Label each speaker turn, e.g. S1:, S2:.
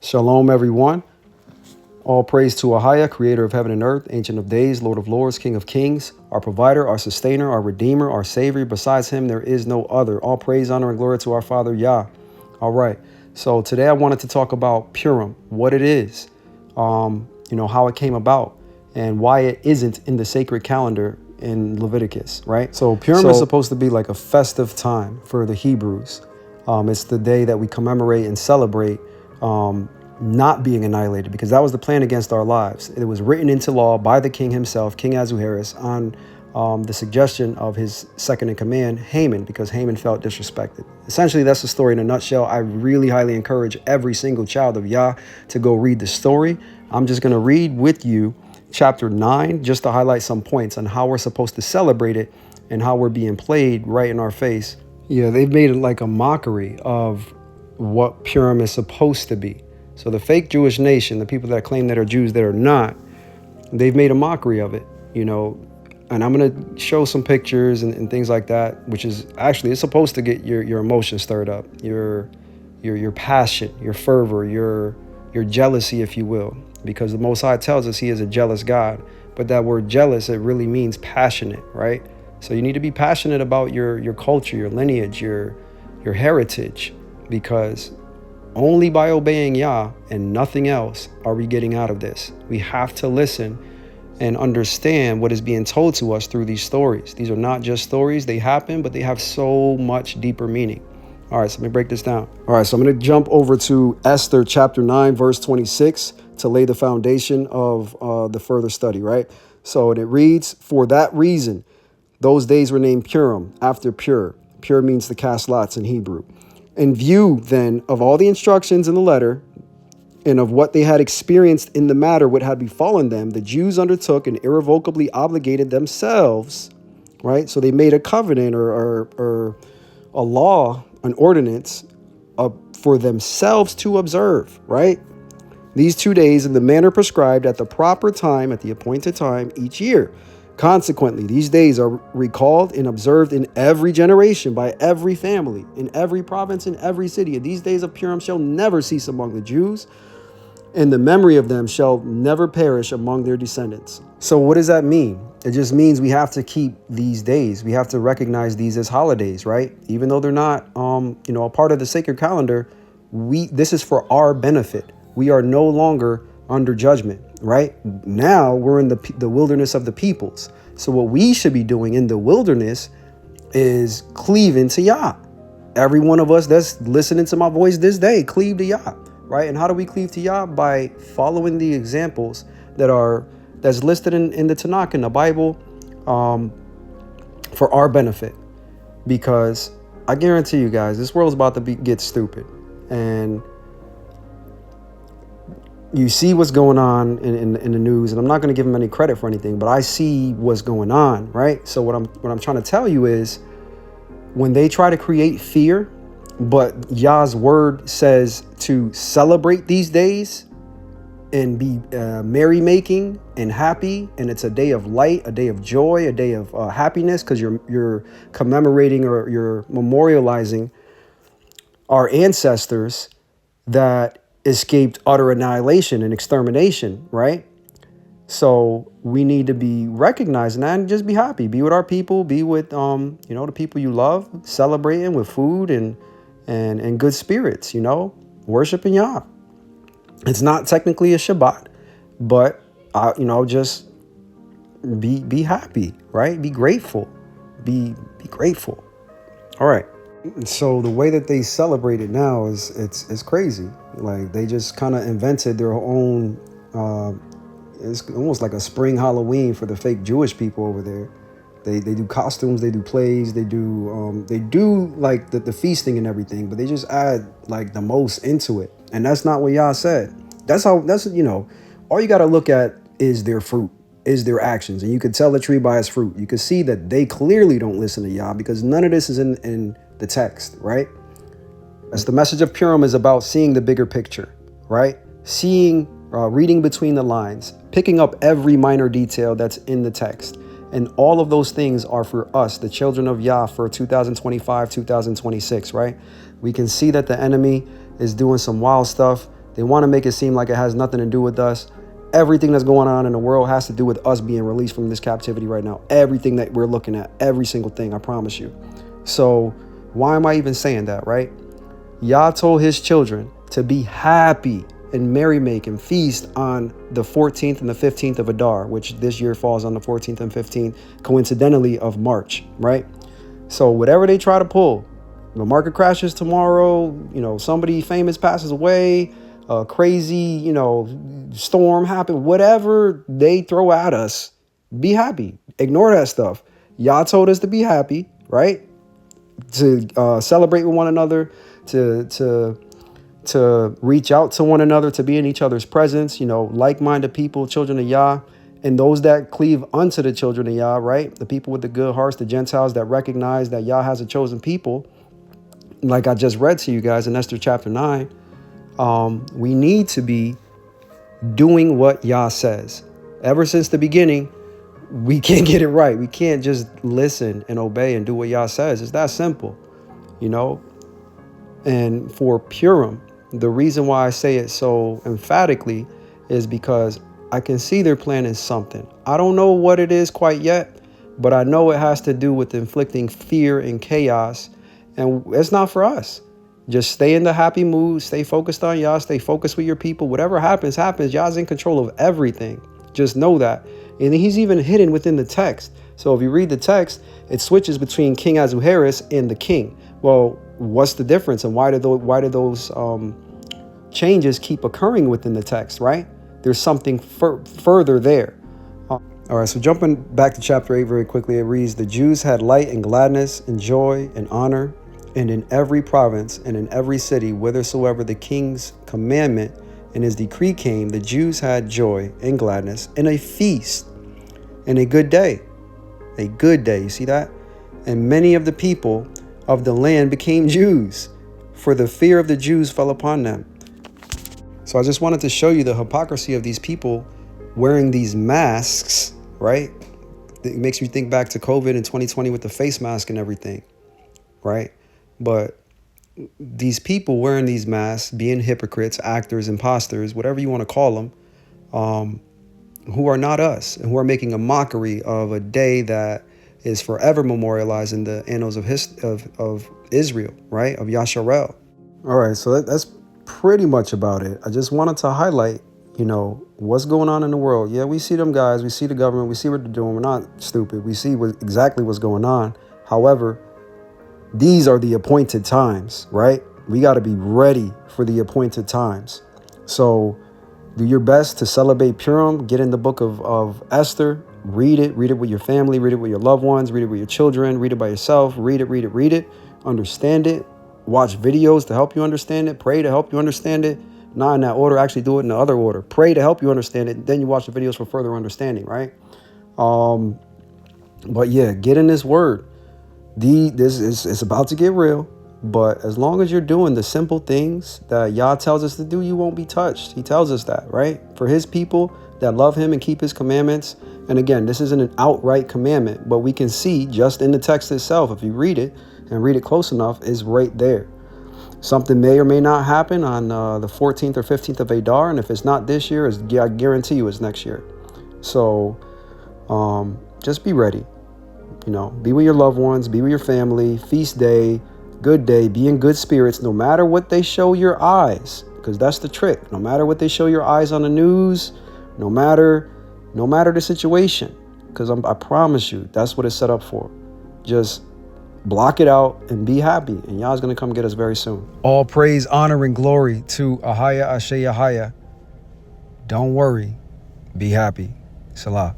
S1: Shalom, everyone. All praise to Ahaya, creator of heaven and earth, ancient of days, Lord of lords, King of kings, our provider, our sustainer, our redeemer, our savior. Besides him, there is no other. All praise, honor, and glory to our Father, Yah. All right. So today I wanted to talk about Purim, what it is, how it came about, and why it isn't in the sacred calendar in Leviticus, right? So Purim is supposed to be like a festive time for the Hebrews. It's the day that we commemorate and celebrate not being annihilated, because that was the plan against our lives. It was written into law by the king himself, King Ahasuerus, on the suggestion of his second in command, Haman, because Haman felt disrespected. Essentially, that's the story in a nutshell. I really highly encourage every single child of Yah to go read the story. I'm just going to read with you chapter 9 just to highlight some points on how we're supposed to celebrate it and how we're being played right in our face. Yeah, they've made it like a mockery of what Purim is supposed to be. So the fake Jewish nation, the people that claim that are Jews that are not, they've made a mockery of it, and I'm going to show some pictures and things like that, which is actually, it's supposed to get your emotions stirred up, your passion, your fervor, your jealousy, if you will, because the Most High tells us he is a jealous God. But that word jealous, it really means passionate, right? So you need to be passionate about your culture, your lineage, your heritage, because only by obeying Yah and nothing else are we getting out of this. We have to listen and understand what is being told to us through these stories. These are not just stories. They happen, but they have so much deeper meaning. All right, so let me break this down. All right, so I'm going to jump over to Esther chapter 9, verse 26 to lay the foundation of the further study, right? So it reads, "For that reason, those days were named Purim, after Pur. Pur means to cast lots in Hebrew. In view, then, of all the instructions in the letter and of what they had experienced in the matter, what had befallen them, the Jews undertook and irrevocably obligated themselves," right? So they made a covenant or a law, an ordinance for themselves to observe, right? "These 2 days in the manner prescribed at the proper time, at the appointed time each year. Consequently, these days are recalled and observed in every generation by every family, in every province, in every city. And these days of Purim shall never cease among the Jews, and the memory of them shall never perish among their descendants." So what does that mean? It just means we have to keep these days. We have to recognize these as holidays, right? Even though they're not, a part of the sacred calendar, this is for our benefit. We are no longer under judgment, right? Now we're in the wilderness of the peoples. So what we should be doing in the wilderness is cleaving to Yah. Every one of us that's listening to my voice this day, cleave to Yah, right? And how do we cleave to Yah? By following the examples that's listed in the Tanakh, in the Bible, for our benefit. Because I guarantee you guys, this world's about to get stupid. And you see what's going on in the news, and I'm not going to give them any credit for anything, but I see what's going on, right? So what I'm trying to tell you is, when they try to create fear, but Yah's word says to celebrate these days and be merrymaking and happy, and it's a day of light, a day of joy, a day of happiness, because you're commemorating or you're memorializing our ancestors that escaped utter annihilation and extermination, right? So we need to be recognizing that and just be happy. Be with our people. Be with the people you love. Celebrating with food and good spirits. Worshiping Yah. It's not technically a Shabbat, but just be happy, right? Be grateful. Be grateful. All right. So the way that they celebrate it now is it's crazy. Like, they just kind of invented their own. It's almost like a spring Halloween for the fake Jewish people over there. They do costumes, they do plays, they do like the feasting and everything, but they just add like the most into it, and that's not what Yah said. That's all you got to look at is their fruit, is their actions, and you could tell the tree by its fruit. You could see that they clearly don't listen to Yah, because none of this is in the text, right? As the message of Purim is about seeing the bigger picture, right? Reading between the lines, picking up every minor detail that's in the text. And all of those things are for us, the children of Yah, for 2025, 2026, right? We can see that the enemy is doing some wild stuff. They want to make it seem like it has nothing to do with us. Everything that's going on in the world has to do with us being released from this captivity right now. Everything that we're looking at, every single thing, I promise you. So why am I even saying that, right? Yah told his children to be happy and merry-make and feast on the 14th and the 15th of Adar, which this year falls on the 14th and 15th, coincidentally, of March, right? So whatever they try to pull, the market crashes tomorrow, somebody famous passes away, a crazy, storm happen, whatever they throw at us, be happy. Ignore that stuff. Yah told us to be happy, right? To celebrate with one another, to reach out to one another, to be in each other's presence, like-minded people, children of Yah, and those that cleave unto the children of Yah, right? The people with the good hearts, the Gentiles that recognize that Yah has a chosen people. Like I just read to you guys in Esther chapter 9, we need to be doing what Yah says. Ever since the beginning, we can't get it right. We can't just listen and obey and do what Yah says. It's that simple, And for Purim, the reason why I say it so emphatically is because I can see they're planning something. I don't know what it is quite yet, but I know it has to do with inflicting fear and chaos. And it's not for us. Just stay in the happy mood, stay focused on Yah, stay focused with your people. Whatever happens, happens. Yah's in control of everything. Just know that. And he's even hidden within the text. So if you read the text, it switches between King Ahasuerus and the king. Well, what's the difference? And why do those changes keep occurring within the text, right? There's something further there. All right, so jumping back to chapter 8 very quickly, it reads, the Jews had light and gladness and joy and honor, and in every province and in every city, whithersoever the king's commandment and his decree came, the Jews had joy and gladness and a feast and a good day. A good day, you see that? And many of the people of the land became Jews, for the fear of the Jews fell upon them. So I just wanted to show you the hypocrisy of these people wearing these masks, right? It makes me think back to COVID in 2020 with the face mask and everything, right? But these people wearing these masks, being hypocrites, actors, imposters, whatever you want to call them, who are not us and who are making a mockery of a day that is forever memorialized in the annals of Israel, right? Of Yasharel. All right, so that's pretty much about it. I just wanted to highlight, what's going on in the world. Yeah, we see them guys, we see the government, we see what they're doing. We're not stupid. We see exactly what's going on. However, these are the appointed times, right? We got to be ready for the appointed times. So do your best to celebrate Purim. Get in the book of Esther. Read it with your family. Read it with your loved ones. Read it with your children. Read it by yourself. Read it. Understand it. Watch videos to help you understand it. Pray to help you understand it. Not in that order. Actually do it in the other order. Pray to help you understand it. Then you watch the videos for further understanding, right? But yeah, get in this word. It's about to get real, but as long as you're doing the simple things that Yah tells us to do, you won't be touched. He tells us that, right? For his people that love him and keep his commandments. And again, this isn't an outright commandment, but we can see just in the text itself, if you read it and read it close enough, is right there. Something may or may not happen on the 14th or 15th of Adar. And if it's not this year, I guarantee you it's next year. So just be ready. Be with your loved ones, be with your family, feast day, good day, be in good spirits, no matter what they show your eyes, because that's the trick. No matter what they show your eyes on the news, no matter the situation, because I promise you, that's what it's set up for. Just block it out and be happy, and Yah's going to come get us very soon. All praise, honor, and glory to Ahaya Ashe Ahaya. Don't worry, be happy. Salah.